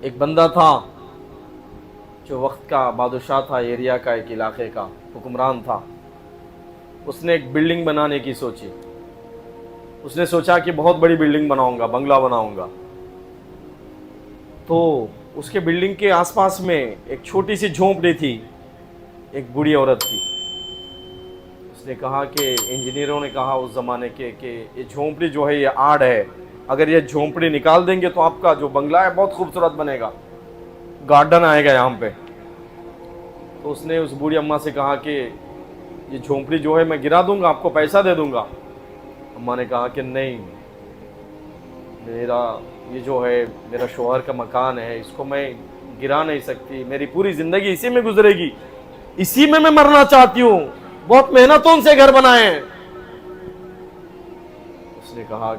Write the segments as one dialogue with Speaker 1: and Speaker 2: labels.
Speaker 1: ایک بندہ تھا جو وقت کا بادشاہ تھا، ایریا کا، ایک علاقے کا حکمران تھا. اس نے ایک بلڈنگ بنانے کی سوچی. اس نے سوچا کہ بہت بڑی بلڈنگ بناؤں گا، بنگلہ بناؤں گا. تو اس کے بلڈنگ کے آس پاس میں ایک چھوٹی سی جھونپڑی تھی، ایک بوڑھی عورت کی. اس نے کہا کہ انجینئروں نے کہا اس زمانے کے کہ یہ جھونپڑی جو ہے یہ آڑ ہے، اگر یہ جھونپڑی نکال دیں گے تو آپ کا جو بنگلہ ہے بہت خوبصورت بنے گا، گارڈن آئے گا یہاں پہ. تو اس نے اس بوڑھی اماں سے کہا کہ یہ جھونپڑی جو ہے میں گرا دوں گا، آپ کو پیسہ دے دوں گا. اماں نے کہا کہ نہیں، میرا یہ جو ہے میرا شوہر کا مکان ہے، اس کو میں گرا نہیں سکتی، میری پوری زندگی اسی میں گزرے گی، اسی میں مرنا چاہتی ہوں، بہت محنتوں سے گھر بنائے ہیں. اس نے کہا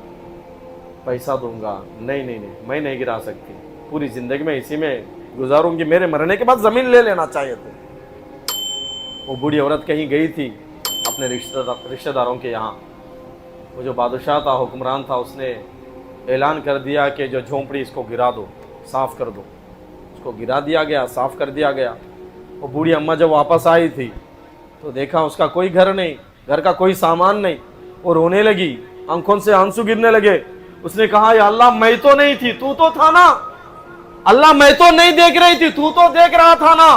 Speaker 1: پیسہ دوں گا. نہیں نہیں نہیں، میں نہیں گرا سکتی، پوری زندگی میں اسی میں گزاروں گی، میرے مرنے کے بعد زمین لے لینا چاہیے تھے. وہ بوڑھی عورت کہیں گئی تھی اپنے رشتہ داروں کے یہاں. وہ جو بادشاہ تھا، حکمران تھا، اس نے اعلان کر دیا کہ جو جھونپڑی اس کو گرا دو، صاف کر دو. اس کو گرا دیا گیا، صاف کر دیا گیا. وہ بوڑھی اماں جب واپس آئی تھی تو دیکھا اس کا کوئی گھر نہیں، گھر کا کوئی سامان نہیں. وہ رونے لگی، آنکھوں سے آنسو گرنے لگے. اس نے کہا یا اللہ، میں تو نہیں تھی، تو تھا نا. اللہ، میں تو نہیں دیکھ رہی تھی، تو دیکھ رہا تھا نا.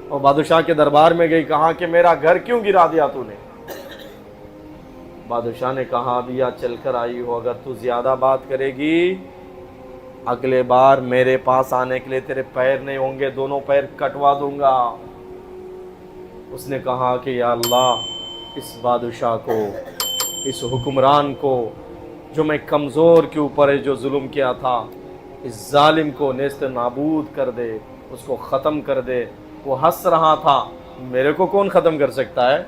Speaker 1: اور بادشاہ کے دربار میں گئی، کہا کہ میرا گھر کیوں گرا دیا تو نے؟ بادشاہ نے کہا بیا چل کر آئی ہو، اگر تو زیادہ بات کرے گی اگلے بار میرے پاس آنے کے لیے تیرے پیر نہیں ہوں گے، دونوں پیر کٹوا دوں گا. اس نے کہا کہ یا اللہ، اس بادشاہ کو، اس حکمران کو جو میں کمزور کے اوپر ہے جو ظلم کیا تھا، اس ظالم کو نیست نابود کر دے، اس کو ختم کر دے. وہ ہنس رہا تھا. میرے کو کون ختم کر سکتا ہے؟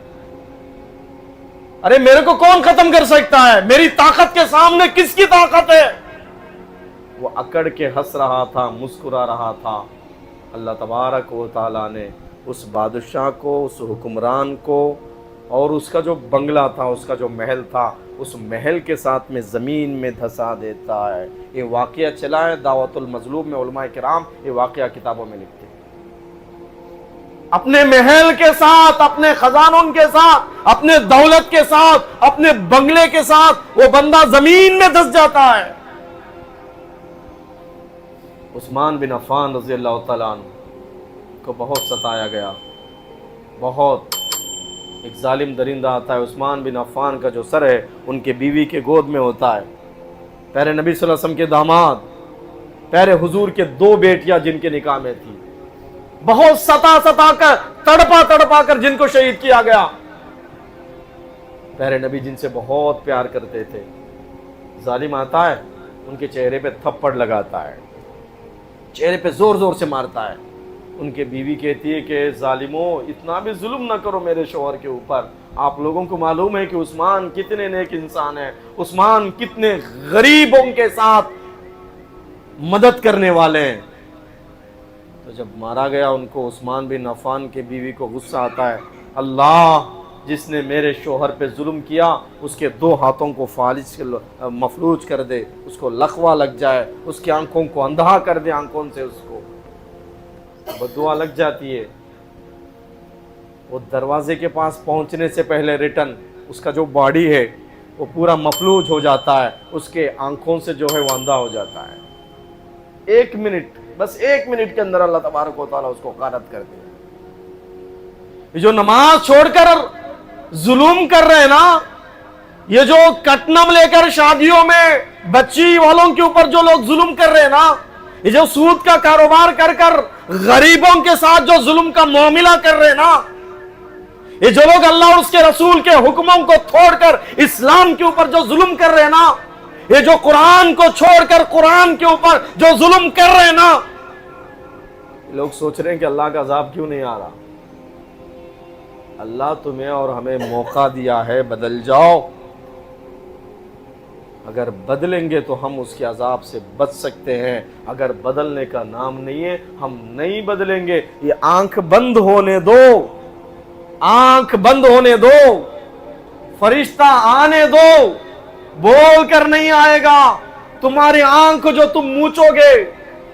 Speaker 1: ارے میرے کو کون ختم کر سکتا ہے؟ میری طاقت کے سامنے کس کی طاقت ہے؟ وہ اکڑ کے ہنس رہا تھا، مسکرا رہا تھا. اللہ تبارک و تعالیٰ نے اس بادشاہ کو، اس حکمران کو، اور اس کا جو بنگلہ تھا، اس کا جو محل تھا، اس محل کے ساتھ میں زمین میں دھسا دیتا ہے. یہ واقعہ چلا ہے دعوت المظلوم میں، علماء کرام یہ واقعہ کتابوں میں لکھتے ہیں. اپنے محل کے ساتھ، اپنے خزانوں کے ساتھ، اپنے دولت کے ساتھ، اپنے بنگلے کے ساتھ وہ بندہ زمین میں دھس جاتا ہے. عثمان بن عفان رضی اللہ تعالیٰ عنہ کو بہت ستایا گیا، بہت. ایک ظالم درندہ آتا ہے، عثمان بن عفان کا جو سر ہے ان کے بیوی کے گود میں ہوتا ہے. پیارے نبی صلی اللہ علیہ وسلم کے داماد، پیارے حضور کے 2 بیٹیاں جن کے نکاح میں تھی، بہت ستا کر، تڑپا کر جن کو شہید کیا گیا. پیارے نبی جن سے بہت پیار کرتے تھے. ظالم آتا ہے، ان کے چہرے پہ تھپڑ لگاتا ہے، چہرے پہ زور زور سے مارتا ہے. ان کے بیوی کہتی ہے کہ ظالموں، اتنا بھی ظلم نہ کرو میرے شوہر کے اوپر. آپ لوگوں کو معلوم ہے کہ عثمان کتنے نیک انسان ہیں، عثمان کتنے غریبوں کے ساتھ مدد کرنے والے ہیں. تو جب مارا گیا ان کو، عثمان بن عفان کے بیوی کو غصہ آتا ہے. اللہ، جس نے میرے شوہر پہ ظلم کیا اس کے 2 ہاتھوں کو مفلوج کر دے، اس کو لقوہ لگ جائے، اس کی آنکھوں کو اندھا کر دے، آنکھوں سے اس کو بددعا لگ جاتی ہے. وہ دروازے کے پاس پہنچنے سے پہلے ریٹن اس کا جو باڈی ہے وہ پورا مفلوج ہو جاتا ہے، اس کے آنکھوں سے جو ہے وہ اندھا ہو جاتا ہے. 1 منٹ، بس 1 منٹ کے اندر اللہ تبارک و تعالیٰ اس کو غارت کر دیا. یہ جو نماز چھوڑ کر ظلم کر رہے ہیں نا، یہ جو کٹنم لے کر شادیوں میں بچی والوں کے اوپر جو لوگ ظلم کر رہے ہیں نا، یہ جو سود کا کاروبار کر کر غریبوں کے ساتھ جو ظلم کا معاملہ کر رہے ہیں نا، یہ جو لوگ اللہ اور اس کے رسول کے حکموں کو چھوڑ کر اسلام کے اوپر جو ظلم کر رہے ہیں نا، یہ جو قرآن کو چھوڑ کر قرآن کے اوپر جو ظلم کر رہے ہیں نا، لوگ سوچ رہے ہیں کہ اللہ کا عذاب کیوں نہیں آ رہا. اللہ تمہیں اور ہمیں موقع دیا ہے، بدل جاؤ. اگر بدلیں گے تو ہم اس کے عذاب سے بچ سکتے ہیں، اگر بدلنے کا نام نہیں ہے ہم نہیں بدلیں گے. یہ آنکھ بند ہونے دو، آنکھ بند ہونے دو، فرشتہ آنے دو. بول کر نہیں آئے گا. تمہاری آنکھ جو تم موچو گے،